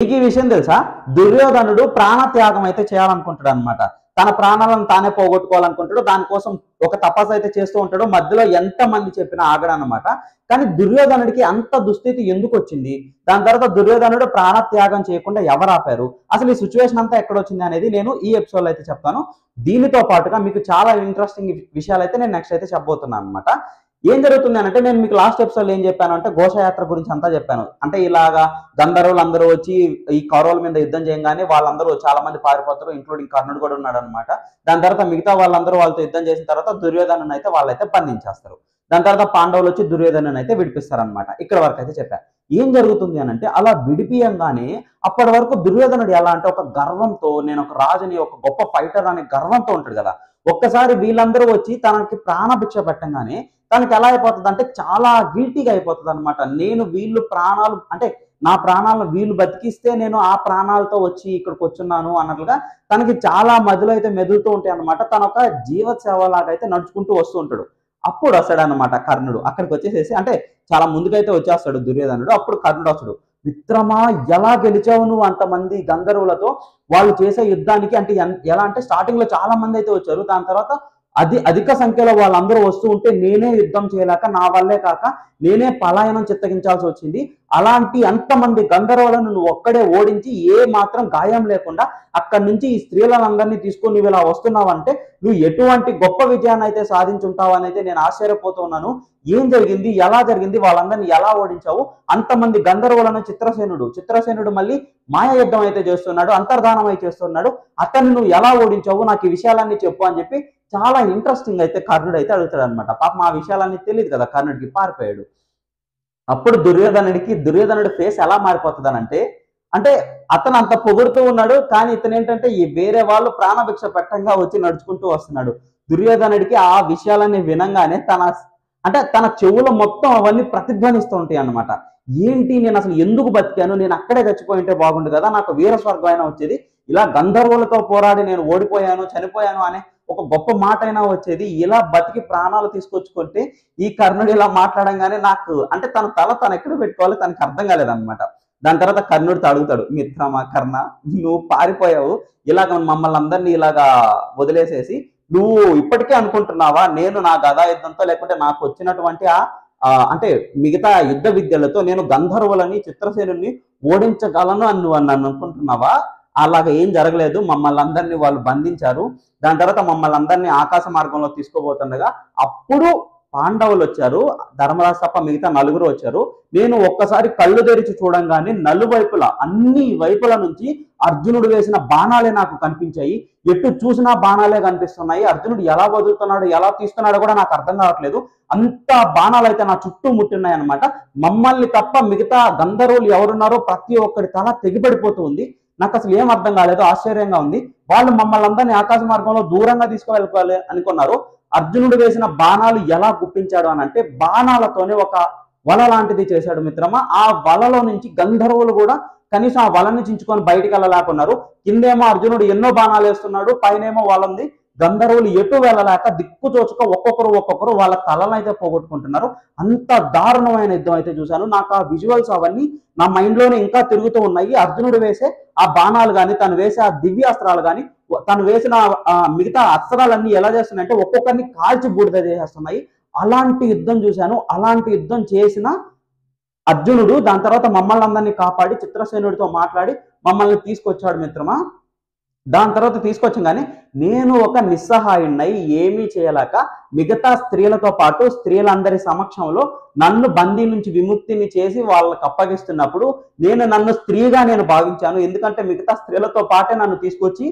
మీకు ఈ విషయం తెలుసా? దుర్యోధనుడు ప్రాణత్యాగం అయితే చేయాలనుకుంటాడు అనమాట. తన ప్రాణాలను తానే పోగొట్టుకోవాలనుకుంటాడు. దానికోసం ఒక తపస్సు అయితే చేస్తూ ఉంటాడు. మధ్యలో ఎంత మంది చెప్పినా ఆగడనమాట. కానీ దుర్యోధనుడికి అంత దుస్థితి ఎందుకు వచ్చింది? దాని తర్వాత దుర్యోధనుడు ప్రాణత్యాగం చేయకుండా ఎవరు ఆపారు? అసలు ఈ సిచ్యువేషన్ అంతా ఎక్కడొచ్చింది అనేది నేను ఈ ఎపిసోడ్లో అయితే చెప్తాను. దీనితో పాటుగా మీకు చాలా ఇంట్రెస్టింగ్ విషయాలు అయితే నేను నెక్స్ట్ అయితే చెప్పబోతున్నాను అనమాట. ఏం జరుగుతుంది అంటే నేను మీకు లాస్ట్ ఎపిసోడ్ ఏం చెప్పాను అంటే ఘోషయాత్ర గురించి అంతా చెప్పాను. అంటే ఇలాగా గంధర్వులు అందరూ వచ్చి ఈ కౌరవుల మీద యుద్ధం చేయగానే వాళ్ళందరూ చాలా మంది పారిపోతారు, ఇంక్లూడింగ్ కర్ణుడు కూడా ఉన్నాడు అనమాట. దాని తర్వాత మిగతా వాళ్ళందరూ వాళ్ళతో యుద్ధం చేసిన తర్వాత దుర్యోధను అయితే వాళ్ళైతే బంధించేస్తారు. దాని తర్వాత పాండవులు వచ్చి దుర్యోధను అయితే విడిపిస్తారనమాట. ఇక్కడ వరకు అయితే చెప్పాను. ఏం జరుగుతుంది అని అంటే అలా విడిపియంగానే అప్పటి వరకు దుర్యోధనుడు ఎలా అంటే ఒక గర్వంతో నేను ఒక రాజుని, ఒక గొప్ప ఫైటర్ అనే గర్వంతో ఉంటాడు కదా. ఒక్కసారి వీళ్ళందరూ వచ్చి తనకి ప్రాణభిక్ష పెట్టంగానే తనకి ఎలా అయిపోతుంది అంటే చాలా గిల్టీగా అయిపోతుంది అనమాట. నేను వీళ్ళు ప్రాణాలు అంటే నా ప్రాణాలను వీళ్ళు బతికిస్తే నేను ఆ ప్రాణాలతో వచ్చి ఇక్కడికి వచ్చున్నాను అన్నట్లుగా తనకి చాలా మధులు అయితే మెదులుతూ ఉంటాయి అనమాట. తన ఒక జీవ సేవలాగా అయితే నడుచుకుంటూ వస్తూ ఉంటాడు. అప్పుడు వస్తాడు అనమాట కర్ణుడు. అక్కడికి వచ్చేసేసి అంటే చాలా ముందుకైతే వచ్చేస్తాడు దుర్యోధనుడు. అప్పుడు కర్ణుడు వస్తాడు. మిత్రమా, ఎలా గెలిచావు నువ్వు అంతమంది గంధర్వులతో? వాళ్ళు చేసే యుద్ధానికి అంటే ఎలా అంటే స్టార్టింగ్ లో చాలా మంది అయితే వచ్చారు. దాని తర్వాత అధిక సంఖ్యలో వాళ్ళందరూ వస్తూ ఉంటే నేనే యుద్ధం చేయలేక నా వల్లే కాక నేనే పలాయనం చిత్తగించాల్సి వచ్చింది. అలాంటి అంతమంది గంధర్వులను నువ్వు ఒక్కడే ఓడించి ఏ మాత్రం గాయం లేకుండా అక్కడి నుంచి ఈ స్త్రీలందరినీ తీసుకొని నువ్వు ఇలా వస్తున్నావంటే నువ్వు ఎటువంటి గొప్ప విజయాన్ని అయితే సాధించుంటావు అని అయితే నేను ఆశ్చర్యపోతూ ఉన్నాను. ఏం జరిగింది, ఎలా జరిగింది, వాళ్ళందరినీ ఎలా ఓడించావు? అంతమంది గంధర్వులను చిత్రసేనుడు మళ్ళీ మాయ యుద్ధం అయితే చేస్తున్నాడు, అంతర్ధానం అయితే చేస్తున్నాడు. అతన్ని నువ్వు ఎలా ఓడించావు? నాకు ఈ విషయాలన్నీ చెప్పు అని చెప్పి చాలా ఇంట్రెస్టింగ్ అయితే కర్ణుడు అయితే అడుగుతాడు అనమాట. పాపం ఆ విషయాలన్నీ తెలియదు కదా కర్ణుడికి, పారిపోయాడు. అప్పుడు దుర్యోధనుడి ఫేస్ ఎలా మారిపోతుంది అంటే అతను అంత పొగుడుతూ ఉన్నాడు, కానీ ఇతను ఏంటంటే ఈ వేరే వాళ్ళు ప్రాణభిక్ష పెట్టంగా వచ్చి నడుచుకుంటూ వస్తున్నాడు. దుర్యోధనుడికి ఆ విషయాలన్నీ వినంగానే తన చెవులో మొత్తం అవన్నీ ప్రతిధ్వనిస్తూ ఉంటాయి అన్నమాట. ఏంటి, నేను అసలు ఎందుకు బతికాను? నేను అక్కడే చచ్చిపోయింటే బాగుండు కదా, నాకు వీర స్వర్గం అయినా వచ్చేది. ఇలా గంధర్వులతో పోరాడి నేను ఓడిపోయాను, చనిపోయాను అనే ఒక గొప్ప మాట అయినా వచ్చేది. ఇలా బతికి ప్రాణాలు తీసుకొచ్చుకుంటే ఈ కర్ణుడు ఇలా మాట్లాడంగానే నాకు అంటే తను ఎక్కడ పెట్టుకోవాలి తనకు అర్థం కాలేదన్నమాట. దాని తర్వాత కర్ణుడితో అడుగుతాడు, మిత్రమా కర్ణ, నువ్వు పారిపోయావు, ఇలాగ మమ్మల్ని అందరినీ ఇలాగా వదిలేసేసి నువ్వు ఇప్పటికే అనుకుంటున్నావా నేను నా గదా యుద్ధంతో లేకుంటే నాకు వచ్చినటువంటి అంటే మిగతా యుద్ధ విద్యలతో నేను గంధర్వులని చిత్రసేనుని ఓడించగలను అని నువ్వు అనుకుంటున్నావా? అలాగా ఏం జరగలేదు. మమ్మల్ని అందరినీ వాళ్ళు బంధించారు. దాని తర్వాత మమ్మల్ని అందరినీ ఆకాశ మార్గంలో తీసుకోబోతుండగా అప్పుడు పాండవులు వచ్చారు, ధర్మరాజు తప్ప మిగతా నలుగురు వచ్చారు. నేను ఒక్కసారి కళ్ళు తెరిచి చూడంగానే నలువైపులా అన్ని వైపుల నుంచి అర్జునుడు వేసిన బాణాలే నాకు కనిపించాయి. ఎటు చూసినా బాణాలే కనిపిస్తున్నాయి. అర్జునుడు ఎలా వదులుతున్నాడు, ఎలా తీస్తున్నాడో కూడా నాకు అర్థం కావట్లేదు. అంత బాణాలు అయితే నా చుట్టూ ముట్టున్నాయి అనమాట. మమ్మల్ని తప్ప మిగతా గంధర్వులు ఎవరున్నారో ప్రతి ఒక్కరి తల తెగిపడిపోతూ ఉంది. నాకు అసలు ఏం అర్థం కాలేదు, ఆశ్చర్యంగా ఉంది. వాళ్ళు మమ్మల్ని అందరినీ ఆకాశ మార్గంలో దూరంగా తీసుకువెళ్ళిపోవాలి అనుకున్నారు. అర్జునుడు వేసిన బాణాలు ఎలా గుప్పించాడు అని అంటే బాణాలతోనే ఒక వల లాంటిది చేశాడు మిత్రమా. ఆ వలలో నుంచి గంధర్వులు కూడా కనీసం ఆ వలని చించుకొని బయటికి వెళ్ళలేకున్నారు. కిందేమో అర్జునుడు ఎన్నో బాణాలు వేస్తున్నాడు, పైనేమో వాళ్ళంది గంధర్వులు ఎటు వెళ్ళలేక దిక్కు తోచుక ఒక్కొక్కరు వాళ్ళ తలను అయితే పోగొట్టుకుంటున్నారు. అంత దారుణమైన యుద్ధం అయితే చూశాను. నాకు ఆ విజువల్స్ అవన్నీ నా మైండ్ లోనే ఇంకా తిరుగుతూ ఉన్నాయి. అర్జునుడు వేసే ఆ బాణాలు కానీ, తను వేసే ఆ దివ్యాస్త్రాలు కానీ, తను వేసిన మిగతా అస్త్రాలన్నీ ఎలా చేస్తున్నాయంటే ఒక్కొక్కరిని కాల్చి బూడిద చేసేస్తున్నాయి. అలాంటి యుద్ధం చూశాను. అలాంటి యుద్ధం చేసిన అర్జునుడు దాని తర్వాత మమ్మల్ని అందరినీ కాపాడి చిత్రసేనుడితో మాట్లాడి మమ్మల్ని తీసుకొచ్చాడు మిత్రమా. దాని తర్వాత తీసుకొచ్చగానే నేను ఒక నిస్సహాయున్నై ఏమీ చేయలేక మిగతా స్త్రీలతో పాటు స్త్రీలందరి సమక్షంలో నన్ను బందీ నుంచి విముక్తిని చేసి వాళ్ళకి అప్పగిస్తున్నప్పుడు నన్ను స్త్రీగా నేను భావించాను. ఎందుకంటే మిగతా స్త్రీలతో పాటే నన్ను తీసుకొచ్చి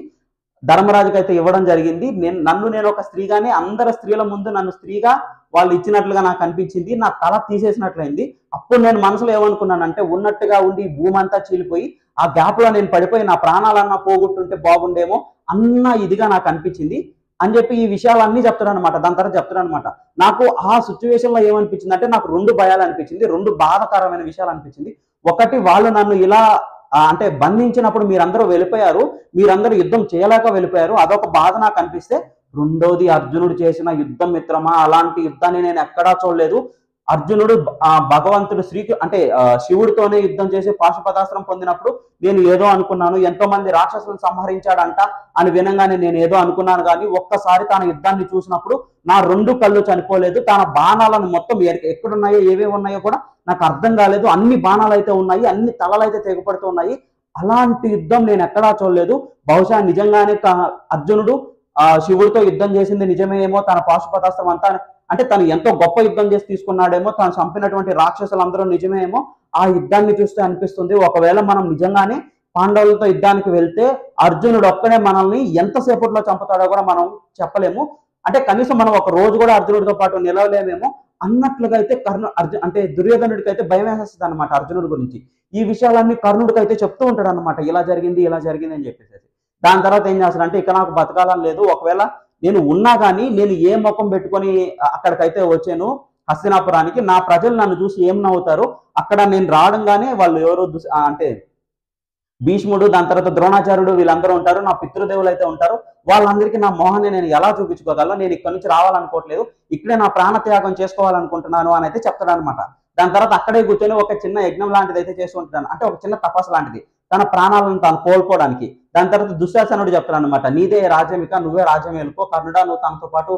ధర్మరాజుకి అయితే ఇవ్వడం జరిగింది. నేను ఒక స్త్రీగానే అందరి స్త్రీల ముందు నన్ను స్త్రీగా వాళ్ళు ఇచ్చినట్లుగా నాకు అనిపించింది. నా తల తీసేసినట్లయింది. అప్పుడు నేను మనసులో ఏమనుకున్నానంటే ఉన్నట్టుగా ఉండి భూమి అంతా చీలిపోయి ఆ గ్యాప్ లో నేను పడిపోయి నా ప్రాణాలన్నా పోగొట్టుంటే బాగుండేమో అన్న ఇదిగా నాకు అనిపించింది అని చెప్పి ఈ విషయాలన్నీ చెప్తాడు అనమాట. దాని తర్వాత చెప్తాడు అనమాట. నాకు ఆ సిచ్యువేషన్ లో ఏమనిపించింది అంటే నాకు రెండు భయాలు అనిపించింది, రెండు బాధాకరమైన విషయాలు అనిపించింది. ఒకటి, వాళ్ళు నన్ను ఇలా అంటే బంధించినప్పుడు మీరందరూ వెళ్ళిపోయారు, మీరందరూ యుద్ధం చేయలేక వెళ్ళిపోయారు, అదొక బాధ నాకు అనిపిస్తే, రెండోది అర్జునుడు చేసిన యుద్ధం మిత్రమా, అలాంటి యుద్ధాన్ని నేను ఎక్కడా చూడలేదు. అర్జునుడు భగవంతుడు అంటే శివుడితోనే యుద్ధం చేసి పాశుపతాస్త్రం పొందినప్పుడు నేను ఏదో అనుకున్నాను, ఎంతో మంది రాక్షసులను సంహరించాడంట అని వినంగానే నేను ఏదో అనుకున్నాను. కానీ ఒక్కసారి తన యుద్ధాన్ని చూసినప్పుడు నా 2 కళ్ళు చనిపోలేదు. తన బాణాలను మొత్తం ఎక్కడున్నాయో ఏవేవి ఉన్నాయో కూడా నాకు అర్థం కాలేదు. అన్ని బాణాలు అయితే ఉన్నాయి, అన్ని తలలు అయితే తెగపడుతూ ఉన్నాయి. అలాంటి యుద్ధం నేను ఎక్కడా చూడలేదు. బహుశా నిజంగానే అర్జునుడు శివుడితో యుద్ధం చేసింది నిజమేమో, తన పాశుపతాస్త్రం అంతా అంటే తను ఎంతో గొప్ప యుద్ధం చేసి తీసుకున్నాడేమో, తను చంపినటువంటి రాక్షసులందరూ నిజమేమో ఆ యుద్ధాన్ని చూస్తే అనిపిస్తుంది. ఒకవేళ మనం నిజంగానే పాండవులతో యుద్ధానికి వెళ్తే అర్జునుడు ఒక్కడే మనల్ని ఎంతసేపట్లో చంపుతాడో కూడా మనం చెప్పలేము. అంటే కనీసం మనం ఒక రోజు కూడా అర్జునుడితో పాటు నిలవలేమేమో అన్నట్లుగా అయితే అంటే దుర్యోధనుడికి అయితే భయం వేసేస్తుంది అనమాట అర్జునుడి గురించి. ఈ విషయాలన్నీ కర్ణుడికి అయితే చెప్తూ ఉంటాడు అనమాట, ఇలా జరిగింది అని చెప్పేసి. దాని తర్వాత ఏం చేస్తాడంటే, ఇక నాకు బతకాలని లేదు, ఒకవేళ నేను ఉన్నా కానీ నేను ఏ ముఖం పెట్టుకొని అక్కడికైతే వచ్చాను హస్తినాపురానికి, నా ప్రజలు నన్ను చూసి ఏం నవ్వుతారు, అక్కడ నేను రావడంగానే వాళ్ళు ఎవరు అంటే భీష్ముడు, దాని తర్వాత ద్రోణాచార్యుడు వీళ్ళందరూ ఉంటారు, నా పితృదేవులు అయితే ఉంటారు, వాళ్ళందరికీ నా మోహాన్ని నేను ఎలా చూపించుకోగలను, నేను ఇక్కడి నుంచి రావాలనుకోవట్లేదు, ఇక్కడే నా ప్రాణత్యాగం చేసుకోవాలనుకుంటున్నాను అని అయితే చెప్తాడు అనమాట. దాని తర్వాత అక్కడే కూర్చొని ఒక చిన్న యజ్ఞం లాంటిది అయితే చేస్తుంటాను, అంటే ఒక చిన్న తపస్సు లాంటిది తన ప్రాణాలను తాను కోల్పోవడానికి. దాని తర్వాత దుశ్శాసనుడు చెప్తాడు అనమాట, నీదే రాజ్యమిక, నువ్వే రాజ్యం వెళ్ళుకో, కర్ణుడా నువ్వు తనతో పాటు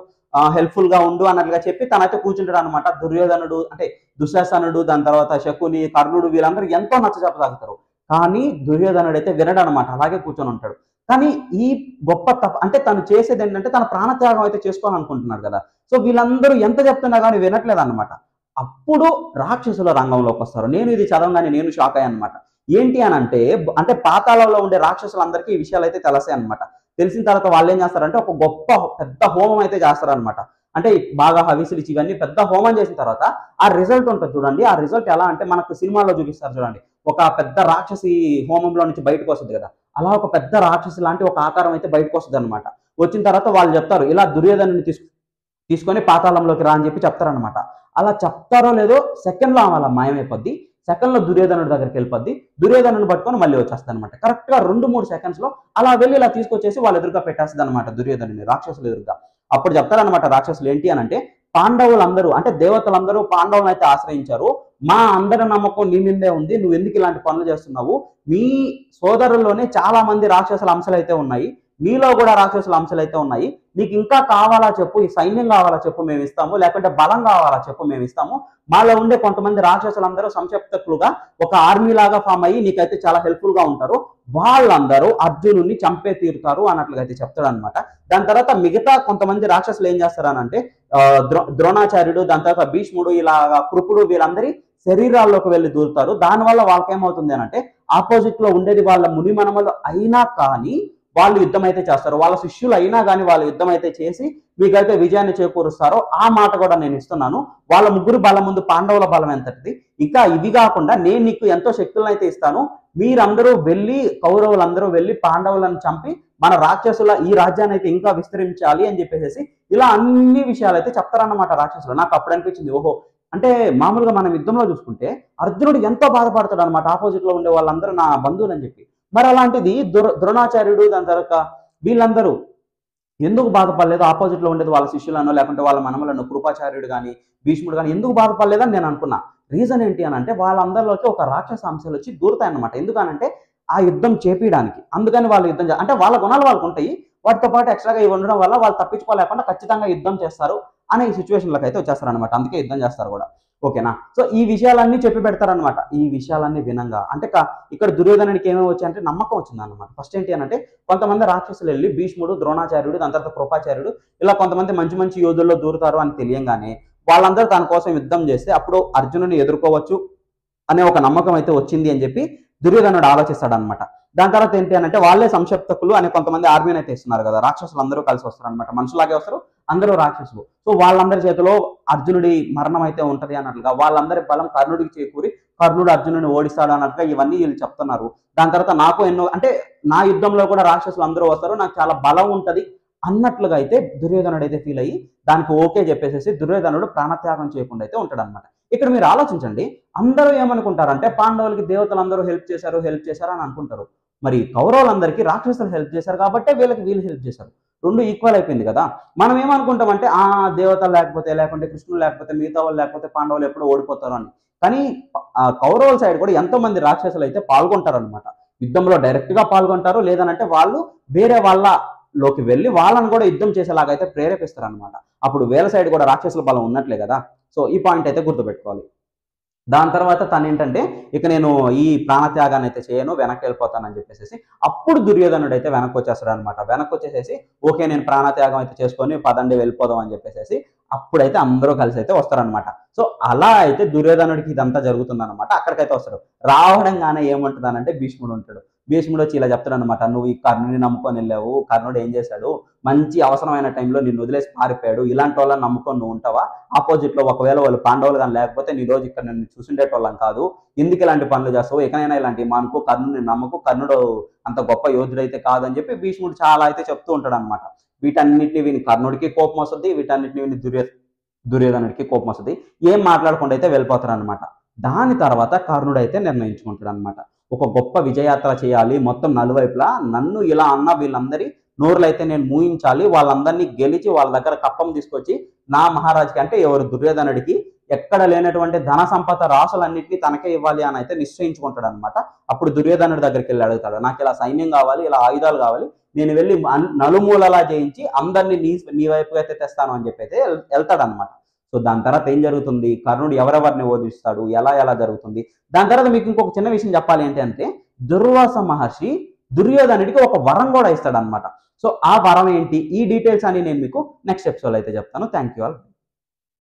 హెల్ప్ఫుల్ గా ఉండు అన్నట్లుగా చెప్పి తనైతే కూర్చుంటాడు అనమాట. దుర్యోధనుడు అంటే దుశ్శాసనుడు, దాని తర్వాత శకుని, కర్ణుడు వీళ్ళందరూ ఎంతో నచ్చ చెప్పగలుగుతారు. కానీ దుర్యోధనుడు అయితే వినడు అనమాట, అలాగే కూర్చొని ఉంటాడు. కానీ ఈ గొప్ప అంటే తను చేసేది ఏంటంటే తన ప్రాణత్యాగం అయితే చేసుకోవాలనుకుంటున్నాడు కదా. సో వీళ్ళందరూ ఎంత చెప్తున్నా కానీ వినట్లేదు అనమాట. అప్పుడు రాక్షసుల రంగంలోకి వస్తారు. నేను ఇది చదవగానే నేను షాక్ అయ్యాను అనమాట. ఏంటి అని అంటే పాతాళంలో ఉండే రాక్షసులందరికీ ఈ విషయాలు అయితే తెలిసాయి అనమాట. తెలిసిన తర్వాత వాళ్ళు ఏం చేస్తారంటే ఒక గొప్ప పెద్ద హోమం అయితే చేస్తారనమాట. అంటే బాగా హవిసులు ఇచ్చి ఇవన్నీ పెద్ద హోమం చేసిన తర్వాత ఆ రిజల్ట్ ఉంటుంది చూడండి. ఆ రిజల్ట్ ఎలా అంటే మనకు సినిమాలో చూపిస్తారు చూడండి, ఒక పెద్ద రాక్షసి హోమంలో నుంచి బయటకు వస్తుంది కదా, అలా ఒక పెద్ద రాక్షసి లాంటి ఒక ఆకారం అయితే బయటకు వస్తుంది అనమాట. వచ్చిన తర్వాత వాళ్ళు చెప్తారు, ఇలా దుర్యోధనుని తీసుకొని పాతాళంలోకి రా అని చెప్పి చెప్తారనమాట. అలా చెప్తారో లేదో సెకండ్లో అలా మాయమైపోద్ది. సెకండ్లో దుర్యోధనుడి దగ్గరికి వెళ్ళిపోద్ది. దుర్యోధనుని పట్టుకొని మళ్ళీ వచ్చేస్తుంది అనమాట. కరెక్ట్గా 2-3 సెకండ్స్ లో అలా వెళ్ళి ఇలా తీసుకొచ్చేసి వాళ్ళ ఎదురుగా పెట్టేస్తుంది అనమాట దుర్యోధనుని, రాక్షసులు ఎదురుగా. అప్పుడు చెప్తారనమాట రాక్షసులు ఏంటి అని అంటే, పాండవులందరూ అంటే దేవతలందరూ పాండవులను అయితే ఆశ్రయించారు, మా అందరి నమ్మకం నీ మీదే ఉంది, నువ్వు ఎందుకు ఇలాంటి పనులు చేస్తున్నావు, మీ సోదరుల్లోనే చాలా మంది రాక్షసుల అంశాలు అయితే ఉన్నాయి, నీలో కూడా రాక్షసుల అంశాలు అయితే ఉన్నాయి, నీకు ఇంకా కావాలా చెప్పు, ఈ సైన్యం కావాలా చెప్పు మేము ఇస్తాము, లేకుంటే బలం కావాలా చెప్పు మేము ఇస్తాము, మాలో ఉండే కొంతమంది రాక్షసులందరూ సంక్షిప్తకులుగా ఒక ఆర్మీ లాగా ఫామ్ అయ్యి నీకైతే చాలా హెల్ప్ఫుల్ గా ఉంటారు, వాళ్ళందరూ అర్జునుడిని చంపే తీరుతారు అన్నట్లుగా అయితే చెప్తాడు అనమాట. దాని తర్వాత మిగతా కొంతమంది రాక్షసులు ఏం చేస్తారనంటే ద్రోణాచార్యుడు, దాని తర్వాత భీష్ముడు, ఇలా కృపుడు వీళ్ళందరి శరీరాల్లోకి వెళ్ళి దూరుతారు. దానివల్ల వాళ్ళకి ఏమవుతుంది అని అంటే ఆపోజిట్ లో ఉండేది వాళ్ళ మునిమనమలు అయినా కానీ వాళ్ళు యుద్ధం అయితే చేస్తారు, వాళ్ళ శిష్యులు అయినా కానీ వాళ్ళు యుద్ధం అయితే చేసి మీకైతే విజయాన్ని చేకూరుస్తారో ఆ మాట కూడా నేను ఇస్తున్నాను. వాళ్ళ ముగ్గురు బలం ముందు పాండవుల బలం ఎంతటిది, ఇంకా ఇవి కాకుండా నేను నీకు ఎంతో శక్తులను అయితే ఇస్తాను, మీరందరూ వెళ్ళి కౌరవులందరూ వెళ్ళి పాండవులను చంపి మన రాక్షసుల ఈ రాజ్యాన్ని అయితే ఇంకా విస్తరించాలి అని చెప్పేసి ఇలా అన్ని విషయాలు అయితే చెప్తారన్నమాట రాక్షసులు. నాకు అప్పుడు అనిపించింది, ఓహో అంటే మామూలుగా మనం యుద్ధంలో చూసుకుంటే అర్జునుడు ఎంతో బాధపడతాడు అనమాట, ఆపోజిట్ లో ఉండే వాళ్ళందరూ నా బంధువులు అని చెప్పి. మరి అలాంటిది ద్రోణాచార్యుడు, దాని తర్వాత వీళ్ళందరూ ఎందుకు బాధపడలేదు, ఆపోజిట్ లో ఉండేది వాళ్ళ శిష్యులను లేకుంటే వాళ్ళ మనమలను కృపాచార్యుడు కానీ భీష్ముడు కానీ ఎందుకు బాధపడలేదని నేను అనుకున్నా. రీజన్ ఏంటి అని అంటే వాళ్ళందరిలోకి ఒక రాక్షస అంశాలు వచ్చి దూరుతాయి అన్నమాట. ఎందుకనంటే ఆ యుద్ధం చేపించడానికి, అందుకని వాళ్ళు యుద్ధం అంటే వాళ్ళ గుణాలు వాళ్ళకు ఉంటాయి, వాటితో పాటు ఎక్స్ట్రాగా ఇవి ఉండడం వల్ల వాళ్ళు తప్పించుకోలేకుండా ఖచ్చితంగా యుద్ధం చేస్తారు అనే ఈ సిచ్యువేషన్లకు అయితే వచ్చేస్తారు అనమాట. అందుకే యుద్ధం చేస్తారు కూడా. ఓకేనా? సో ఈ విషయాలన్నీ చెప్పి పెడతారనమాట. ఈ విషయాలన్నీ వినంగా అంటే ఇక్కడ దుర్యోధనుడికి ఏమేమి వచ్చాయంటే నమ్మకం వచ్చింది అనమాట. ఫస్ట్ ఏంటి అని అంటే కొంతమంది రాక్షసులు వెళ్ళి భీష్ముడు, ద్రోణాచార్యుడు, దాని తర్వాత కృపాచార్యుడు ఇలా కొంతమంది మంచి మంచి యోధుల్లో దూరుతారు అని తెలియంగానే వాళ్ళందరూ తన కోసం యుద్ధం చేస్తే అప్పుడు అర్జునుని ఎదుర్కోవచ్చు అనే ఒక నమ్మకం అయితే వచ్చింది అని చెప్పి దుర్యోధనుడు ఆలోచిస్తాడు అనమాట. దాని తర్వాత ఏంటి అని అంటే వాళ్ళే సంక్షిప్తకులు అనే కొంతమంది ఆర్మీని అయితే ఇస్తున్నారు కదా, రాక్షసులు అందరూ కలిసి వస్తారు అనమాట, మనుషులాగే వస్తారు, అందరూ రాక్షసులు. సో వాళ్ళందరి చేతిలో అర్జునుడి మరణం అయితే ఉంటది అన్నట్లుగా వాళ్ళందరి బలం కర్ణుడికి చేకూరి కర్ణుడు అర్జునుడిని ఓడిస్తాడు అన్నట్లుగా ఇవన్నీ వీళ్ళు చెప్తున్నారు. దాని తర్వాత నాకు ఎన్నో అంటే నా యుద్ధంలో కూడా రాక్షసులు అందరూ వస్తారు, నాకు చాలా బలం ఉంటది అన్నట్లుగా అయితే దుర్యోధనుడు అయితే ఫీల్ అయ్యి దానికి ఓకే చెప్పేసి దుర్యోధనుడు ప్రాణత్యాగం చేయకుండా అయితే ఉంటాడు అనమాట. ఇక్కడ మీరు ఆలోచించండి, అందరూ ఏమనుకుంటారంటే పాండవులకి దేవతలందరూ హెల్ప్ చేశారు అని అనుకుంటారు, మరి కౌరవులందరికీ రాక్షసులు హెల్ప్ చేశారు కాబట్టి వీళ్ళు హెల్ప్ చేశారు. రెండు ఈక్వల్ అయిపోయింది కదా. మనం ఏమనుకుంటామంటే దేవతలు లేకుంటే కృష్ణుడు లేకపోతే మిగతా వాళ్ళు లేకపోతే పాండవులు ఎప్పుడో ఓడిపోతారు అని. కానీ కౌరవుల సైడ్ కూడా ఎంతో మంది రాక్షసులు అయితే పాల్గొంటారు అనమాట. యుద్ధంలో డైరెక్ట్ గా పాల్గొంటారు, లేదనంటే వాళ్ళు వేరే వాళ్ళలోకి వెళ్ళి వాళ్ళని కూడా యుద్ధం చేసేలాగా అయితే ప్రేరేపిస్తారు అనమాట. అప్పుడు వీళ్ళ సైడ్ కూడా రాక్షసుల బలం ఉన్నట్లే కదా. సో ఈ పాయింట్ అయితే గుర్తుపెట్టుకోవాలి. దాని తర్వాత తను ఏంటంటే ఇక నేను ఈ ప్రాణత్యాగాన్ని అయితే చేయను, వెనక్కి వెళ్ళిపోతానని చెప్పేసి అప్పుడు దుర్యోధనుడు అయితే వెనక్కి వచ్చేస్తాడు అనమాట. వెనక్కి వచ్చేసేసి ఓకే నేను ప్రాణత్యాగం అయితే చేసుకొని పదండి వెళ్ళిపోదాం అని చెప్పేసి అప్పుడైతే అందరూ కలిసి అయితే వస్తారనమాట. సో అలా అయితే దుర్యోధనుడికి ఇదంతా జరుగుతుందన్నమాట. అక్కడికైతే వస్తాడు. రావడంగానే ఏమంటున్నానంటే భీష్ముడు ఉంటాడు. భీష్ముడు వచ్చి ఇలా చెప్తాడు అనమాట, నువ్వు ఈ కర్ణుని నమ్ముకొని వెళ్ళావు, కర్ణుడు ఏం చేశాడు, మంచి అవసరమైన టైంలో నిన్ను వదిలేసి పారిపోయాడు, ఇలాంటి వాళ్ళని నమ్ముకొని నువ్వు ఉంటావా, ఆపోజిట్ లో ఒకవేళ వాళ్ళు పాండవులు కానీ లేకపోతే నీ రోజు ఇక్కడ నిన్ను చూసుండేటోళ్ళం కాదు, ఎందుకు ఇలాంటి పనులు చేస్తావు, ఎక్కడైనా ఇలాంటి మానుకో, కర్ణుని నమ్మకు, కర్ణుడు అంత గొప్ప యోధుడైతే కాదని చెప్పి భీష్ముడు చాలా అయితే చెప్తూ ఉంటాడు అనమాట. వీటన్నిటిని విని కర్ణుడికి కోపం వస్తుంది, వీటన్నిటిని విని దుర్యోధనుడికి కోపం వస్తుంది. ఏం మాట్లాడకుండా అయితే వెళ్ళిపోతారు అనమాట. దాని తర్వాత కర్ణుడు అయితే నిర్ణయించుకుంటాడు అనమాట, ఒక గొప్ప విజయయాత్ర చేయాలి, మొత్తం నలువైపులా నన్ను ఇలా అన్న వీళ్ళందరి నోరులైతే నేను మూయించాలి, వాళ్ళందరినీ గెలిచి వాళ్ళ దగ్గర కప్పం తీసుకొచ్చి నా మహారాజుకి అంటే ఎవరు దుర్యోధనుడికి ఎక్కడ లేనటువంటి ధన సంపద రాసులన్నింటినీ తనకే ఇవ్వాలి అని అయితే నిశ్చయించుకుంటాడు అనమాట. అప్పుడు దుర్యోధనుడి దగ్గరికి వెళ్ళి అడుగుతాడు, నాకు ఇలా సైన్యం కావాలి, ఇలా ఆయుధాలు కావాలి, నేను వెళ్ళి నలుమూలలా చేయించి అందరినీ నీ వైపుగా అయితే తెస్తాను అని చెప్పి అయితే వెళ్తాడు అనమాట. సో దాని తర్వాత ఏం జరుగుతుంది, కర్ణుడు ఎవరెవరిని ఓదిస్తాడు, ఎలా జరుగుతుంది. దాని తర్వాత మీకు ఇంకొక చిన్న విషయం చెప్పాలి ఏంటంటే దుర్వాస మహర్షి దుర్యోధనుడికి ఒక వరం కూడా ఇస్తాడు అనమాట. సో ఆ వరం ఏంటి, ఈ డీటెయిల్స్ అని నేను మీకు నెక్స్ట్ ఎపిసోడ్ అయితే చెప్తాను. Thank you all.